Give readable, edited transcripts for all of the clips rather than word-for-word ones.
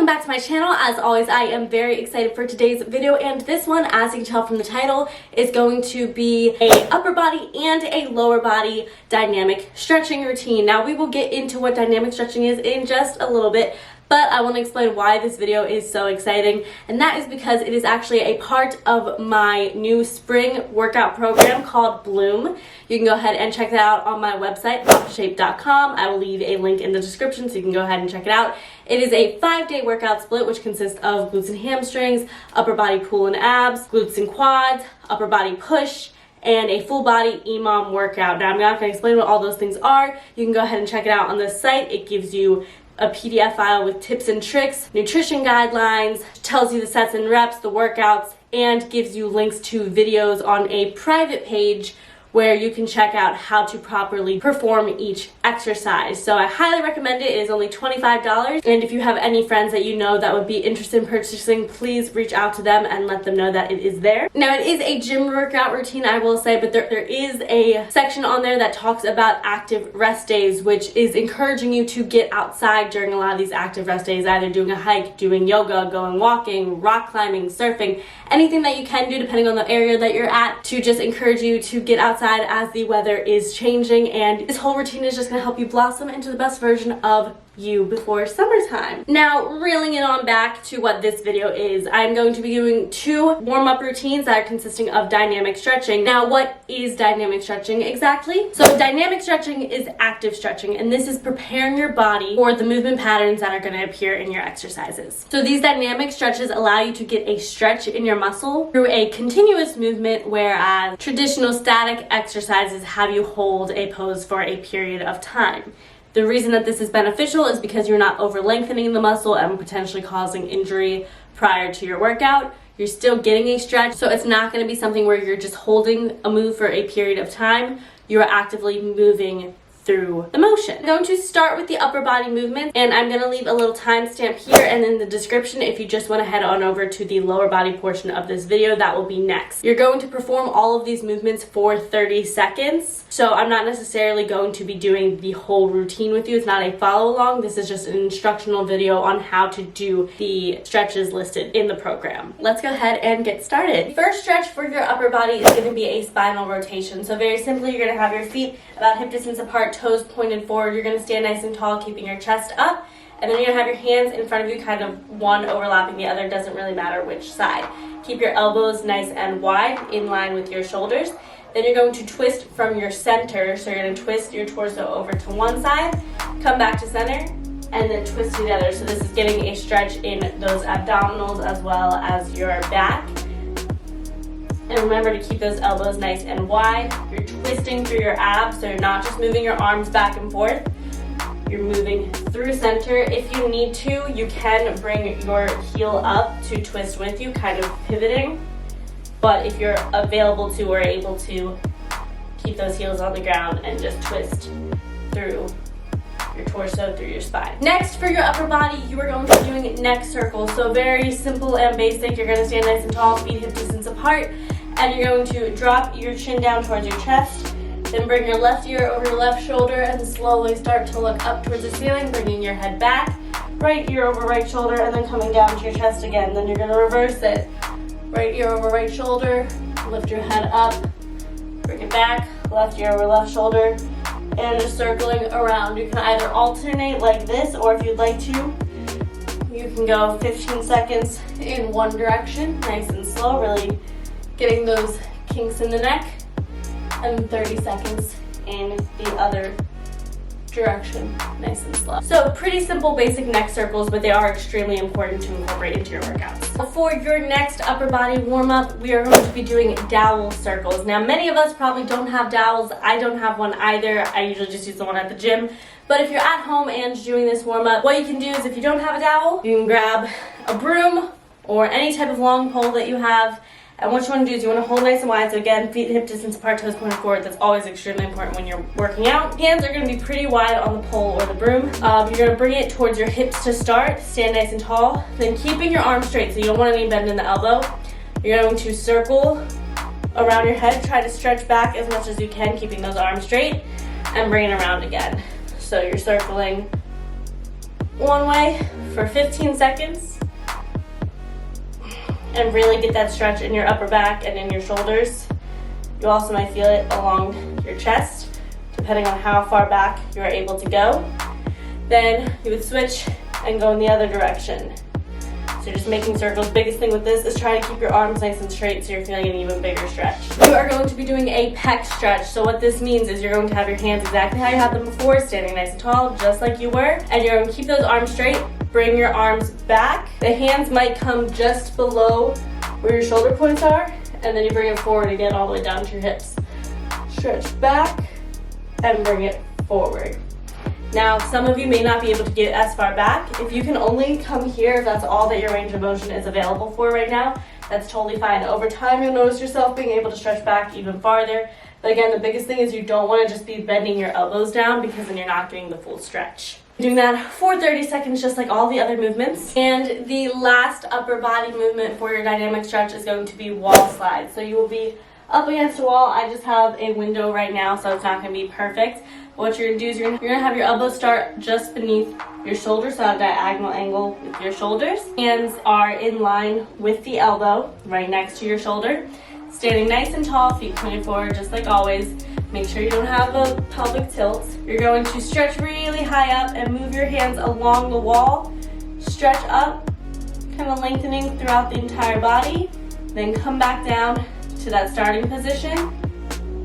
Welcome back to my channel. As always, I am very excited for today's video, and this one, as you can tell from the title, is going to be a upper body and a lower body dynamic stretching routine. Now, we will get into what dynamic stretching is in just a little bit, but I want to explain why this video is so exciting, and that is because it is actually a part of my new spring workout program called Bloom. You can go ahead and check that out on my website, boxshape.com. I will leave a link in the description so you can go ahead and check it out. It is a 5-day workout split, which consists of glutes and hamstrings, upper body pull and abs, glutes and quads, upper body push, and a full body EMOM workout. Now, I'm not going to explain what all those things are. You can go ahead and check it out on the site. It gives you a PDF file with tips and tricks, nutrition guidelines, tells you the sets and reps, the workouts, and gives you links to videos on a private page where you can check out how to properly perform each exercise. So I highly recommend it. It is only $25. And if you have any friends that you know that would be interested in purchasing, please reach out to them and let them know that it is there. Now, it is a gym workout routine, I will say, but there is a section on there that talks about active rest days, which is encouraging you to get outside during a lot of these active rest days, either doing a hike, doing yoga, going walking, rock climbing, surfing, anything that you can do depending on the area that you're at to just encourage you to get outside as the weather is changing. And this whole routine is just going to help you blossom into the best version of you before summertime. Now, reeling it on back to what this video is, I'm going to be doing 2 warm-up routines that are consisting of dynamic stretching. Now, what is dynamic stretching exactly? So dynamic stretching is active stretching, and this is preparing your body for the movement patterns that are going to appear in your exercises. So these dynamic stretches allow you to get a stretch in your muscle through a continuous movement, whereas traditional static exercises have you hold a pose for a period of time. The reason that this is beneficial is because you're not over lengthening the muscle and potentially causing injury prior to your workout. You're still getting a stretch, so it's not going to be something where you're just holding a move for a period of time. You're actively moving through the motion. I'm going to start with the upper body movement, and I'm going to leave a little timestamp here and in the description if you just want to head on over to the lower body portion of this video. That will be next. You're going to perform all of these movements for 30 seconds, so I'm not necessarily going to be doing the whole routine with you. It's not a follow along. This is just an instructional video on how to do the stretches listed in the program. Let's go ahead and get started. The first stretch for your upper body is going to be a spinal rotation. So very simply, you're going to have your feet about hip distance apart, toes pointed forward. You're going to stand nice and tall, keeping your chest up, and then you're going to have your hands in front of you, kind of one overlapping the other. Doesn't really matter which side. Keep your elbows nice and wide in line with your shoulders. Then you're going to twist from your center, so you're going to twist your torso over to one side, come back to center, and then twist to the other. So this is getting a stretch in those abdominals as well as your back. And remember to keep those elbows nice and wide. You're twisting through your abs, so you're not just moving your arms back and forth. You're moving through center. If you need to, you can bring your heel up to twist with you, kind of pivoting. But if you're available to or able to, keep those heels on the ground and just twist through your torso, through your spine. Next, for your upper body, you are going to be doing neck circles. So very simple and basic. You're going to stand nice and tall, feet hip distance apart, and you're going to drop your chin down towards your chest. Then bring your left ear over your left shoulder and slowly start to look up towards the ceiling, bringing your head back. Right ear over right shoulder, and then coming down to your chest again. Then you're going to reverse it. Right ear over right shoulder, lift your head up, bring it back, left ear over left shoulder, and just circling around. You can either alternate like this, or if you'd like to, you can go 15 seconds in one direction, nice and slow, really getting those kinks in the neck, and 30 seconds in the other direction, nice and slow. So pretty simple basic neck circles, but they are extremely important to incorporate into your workouts. For your next upper body warm-up, we are going to be doing dowel circles. Now, many of us probably don't have dowels. I don't have one either. I usually just use the one at the gym. But if you're at home and doing this warm-up, what you can do is, if you don't have a dowel, you can grab a broom or any type of long pole that you have. And what you want to do is you want to hold nice and wide. So again, feet hip distance apart, toes pointed forward. That's always extremely important when you're working out. Hands are going to be pretty wide on the pole or the broom. You're going to bring it towards your hips to start. Stand nice and tall. Then keeping your arms straight, so you don't want any bend in the elbow. You're going to circle around your head. Try to stretch back as much as you can, keeping those arms straight, and bring it around again. So you're circling one way for 15 seconds and really get that stretch in your upper back and in your shoulders. You also might feel it along your chest, depending on how far back you are able to go. Then you would switch and go in the other direction. So you're just making circles. Biggest thing with this is trying to keep your arms nice and straight so you're feeling an even bigger stretch. You are going to be doing a pec stretch. So what this means is you're going to have your hands exactly how you had them before, standing nice and tall, just like you were. And you're going to keep those arms straight, bring your arms back. The hands might come just below where your shoulder points are, and then you bring it forward again all the way down to your hips. Stretch back and bring it forward. Now, some of you may not be able to get as far back. If you can only come here, if that's all that your range of motion is available for right now, that's totally fine. Over time, you'll notice yourself being able to stretch back even farther. But again, the biggest thing is you don't want to just be bending your elbows down because then you're not doing the full stretch. Doing that for 30 seconds, just like all the other movements. And the last upper body movement for your dynamic stretch is going to be wall slides. So you will be up against a wall. I just have a window right now, so it's not going to be perfect. What you're going to do is you're going to have your elbows start just beneath your shoulders, so at a diagonal angle with your shoulders. Hands are in line with the elbow, right next to your shoulder. Standing nice and tall, feet pointed forward, just like always. Make sure you don't have a pelvic tilt. You're going to stretch really high up and move your hands along the wall. Stretch up, kind of lengthening throughout the entire body. Then come back down to that starting position.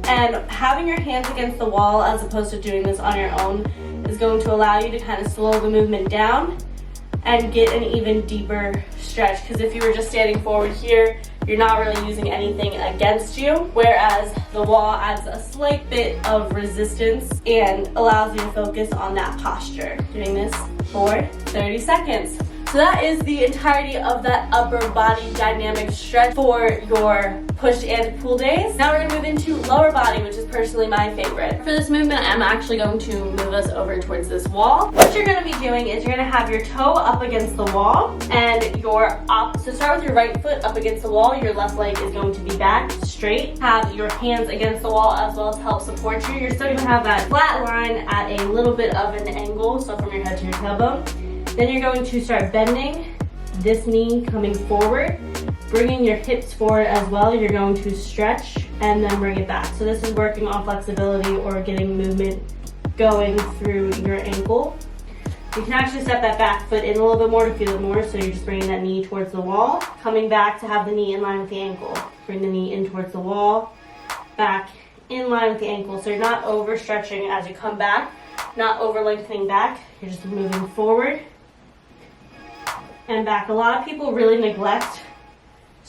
And having your hands against the wall as opposed to doing this on your own is going to allow you to kind of slow the movement down and get an even deeper stretch. Because if you were just standing forward here, you're not really using anything against you, whereas the wall adds a slight bit of resistance and allows you to focus on that posture. Doing this for 30 seconds. So that is the entirety of that upper body dynamic stretch for your push and pull days. Now we're gonna move into lower body, which is personally my favorite. For this movement, I'm actually going to move us over towards this wall. What you're gonna be doing is you're gonna have your toe up against the wall and so start with your right foot up against the wall. Your left leg is going to be back straight. Have your hands against the wall as well to help support you. You're still gonna have that flat line at a little bit of an angle, so from your head to your tailbone. Then you're going to start bending this knee coming forward, bringing your hips forward as well. You're going to stretch and then bring it back. So this is working on flexibility or getting movement going through your ankle. You can actually step that back foot in a little bit more to feel it more. So you're just bringing that knee towards the wall, coming back to have the knee in line with the ankle. Bring the knee in towards the wall, back in line with the ankle. So you're not overstretching as you come back, not over lengthening back. You're just moving forward and back. A lot of people really neglect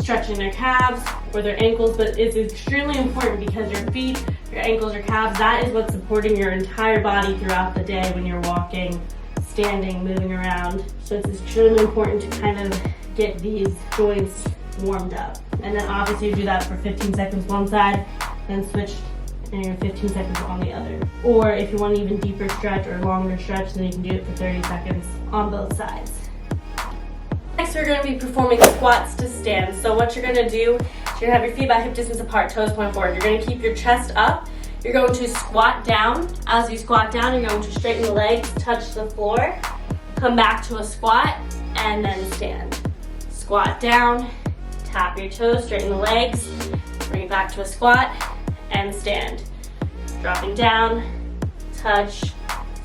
stretching their calves or their ankles, but it's extremely important because your feet, your ankles, your calves, that is what's supporting your entire body throughout the day when you're walking, standing, moving around. So it's extremely important to kind of get these joints warmed up. And then obviously you do that for 15 seconds one side, then switch and you're 15 seconds on the other. Or if you want an even deeper stretch or longer stretch, then you can do it for 30 seconds on both sides. Next, we're going to be performing squats to stand. So what you're going to do is you're going to have your feet about hip distance apart, toes point forward. You're going to keep your chest up. You're going to squat down. As you squat down, you're going to straighten the legs, touch the floor, come back to a squat, and then stand. Squat down, tap your toes, straighten the legs, bring it back to a squat, and stand. Dropping down, touch,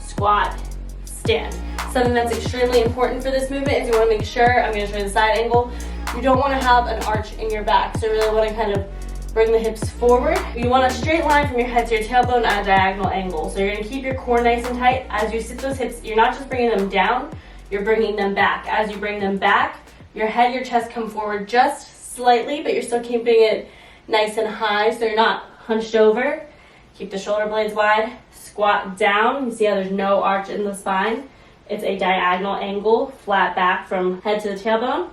squat, stand. Something that's extremely important for this movement is you want to make sure, I'm going to show you the side angle, you don't want to have an arch in your back. So you really want to kind of bring the hips forward. You want a straight line from your head to your tailbone at a diagonal angle. So you're going to keep your core nice and tight. As you sit those hips, you're not just bringing them down, you're bringing them back. As you bring them back, your head, your chest come forward just slightly, but you're still keeping it nice and high so you're not hunched over. Keep the shoulder blades wide. Squat down. You see how there's no arch in the spine. It's a diagonal angle, flat back from head to the tailbone.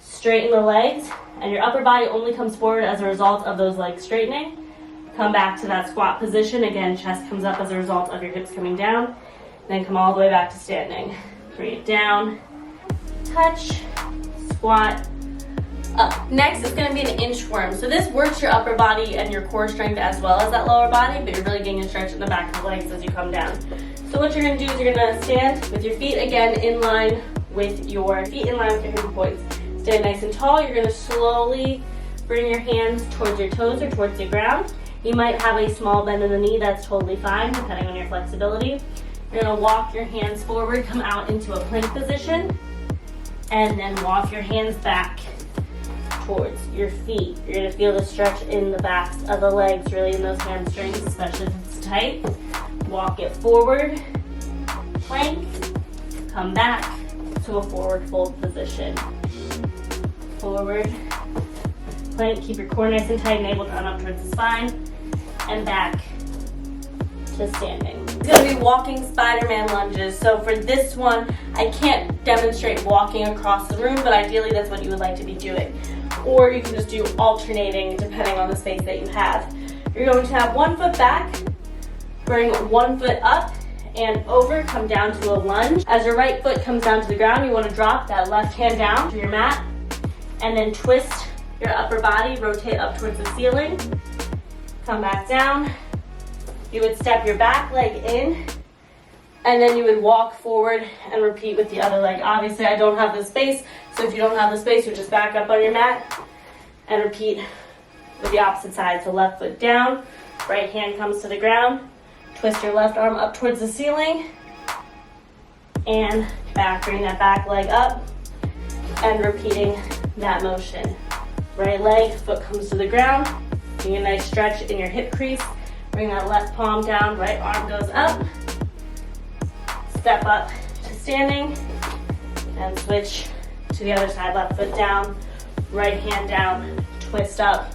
Straighten the legs, and your upper body only comes forward as a result of those legs straightening. Come back to that squat position. Again, chest comes up as a result of your hips coming down. Then come all the way back to standing. Bring it down, touch, squat, up. Next is going to be an inchworm. So this works your upper body and your core strength as well as that lower body, but you're really getting a stretch in the back of the legs as you come down. So what you're gonna do is you're gonna stand with your feet again in line with your hip points. Stand nice and tall. You're gonna slowly bring your hands towards your toes or towards the ground. You might have a small bend in the knee, that's totally fine, depending on your flexibility. You're gonna walk your hands forward, come out into a plank position, and then walk your hands back towards your feet. You're gonna feel the stretch in the backs of the legs, really in those hamstrings, especially if it's tight. Walk it forward, plank, come back to a forward fold position. Forward, plank, keep your core nice and tight, navel drawn up towards the spine, and back to standing. It's gonna be walking Spider-Man lunges. So for this one, I can't demonstrate walking across the room, but ideally that's what you would like to be doing. Or you can just do alternating depending on the space that you have. You're going to have one foot back, bring one foot up and over, come down to a lunge. As your right foot comes down to the ground, you wanna drop that left hand down to your mat, and then twist your upper body, rotate up towards the ceiling, come back down. You would step your back leg in, and then you would walk forward and repeat with the other leg. Obviously, I don't have the space, so if you don't have the space, you just back up on your mat and repeat with the opposite side. So left foot down, right hand comes to the ground, twist your left arm up towards the ceiling, and back, bring that back leg up, and repeating that motion. Right leg, foot comes to the ground, doing a nice stretch in your hip crease. Bring that left palm down, right arm goes up. Step up to standing, and switch to the other side. Left foot down, right hand down, twist up.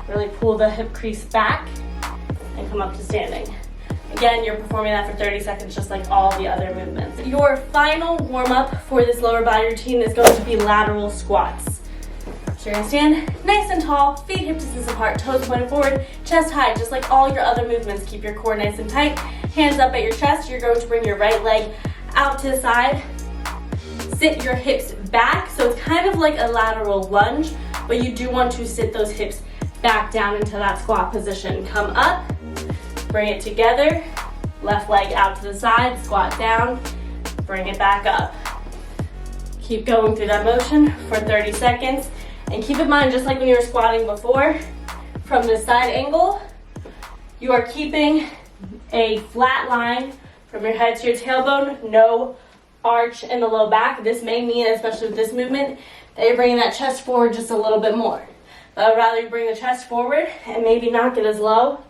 Really pull the hip crease back and come up to standing. Again, you're performing that for 30 seconds, just like all the other movements. Your final warm-up for this lower body routine is going to be lateral squats. So you're gonna stand nice and tall, feet hip distance apart, toes pointed forward, chest high, just like all your other movements. Keep your core nice and tight, hands up at your chest. You're going to bring your right leg out to the side, sit your hips back, so it's kind of like a lateral lunge, but you do want to sit those hips back down into that squat position. Come up, bring it together, left leg out to the side, squat down, bring it back up. Keep going through that motion for 30 seconds. And keep in mind, just like when you were squatting before, from this side angle, you are keeping a flat line from your head to your tailbone, no arch in the low back. This may mean, especially with this movement, that you're bringing that chest forward just a little bit more. But I'd rather you bring the chest forward and maybe not get as low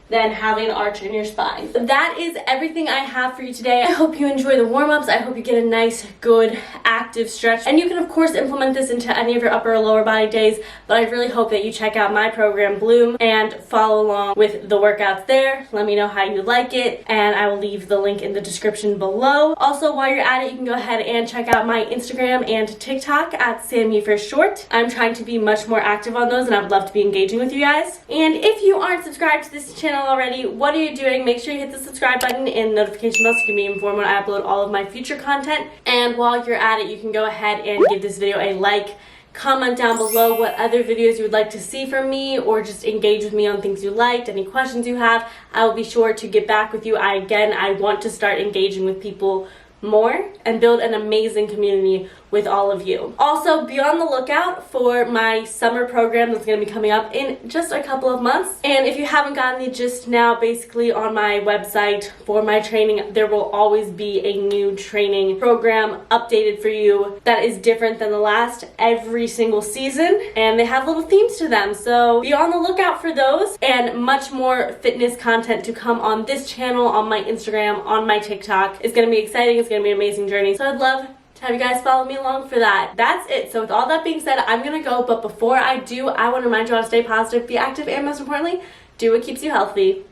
than having an arch in your spine. That is everything I have for you today. I hope you enjoy the warm-ups. I hope you get a nice, good, active stretch. And you can, of course, implement this into any of your upper or lower body days, but I really hope that you check out my program, Bloom, and follow along with the workouts there. Let me know how you like it, and I will leave the link in the description below. Also, while you're at it, you can go ahead and check out my Instagram and TikTok at Sammy for short. I'm trying to be much more active on those, and I would love to be engaging with you guys. And if you aren't subscribed to this channel already, what are you doing? Make sure you hit the subscribe button and notification bell so you can be informed when I upload all of my future content. And while you're at it, you can go ahead and give this video a like, comment down below what other videos you would like to see from me, or just engage with me on things you liked, any questions you have. I will be sure to get back with you. I want to start engaging with people more and build an amazing community with all of you. Also, be on the lookout for my summer program that's going to be coming up in just a couple of months. And if you haven't gotten the gist now, basically on my website for my training, there will always be a new training program updated for you that is different than the last every single season. And they have little themes to them. So be on the lookout for those, and much more fitness content to come on this channel, on my Instagram, on my TikTok. It's going to be exciting. It's going to be an amazing journey. So I'd love to have you guys follow me along for that. That's it. So with all that being said, I'm gonna go, but before I do, I want to remind you all to stay positive, be active, and most importantly, do what keeps you healthy.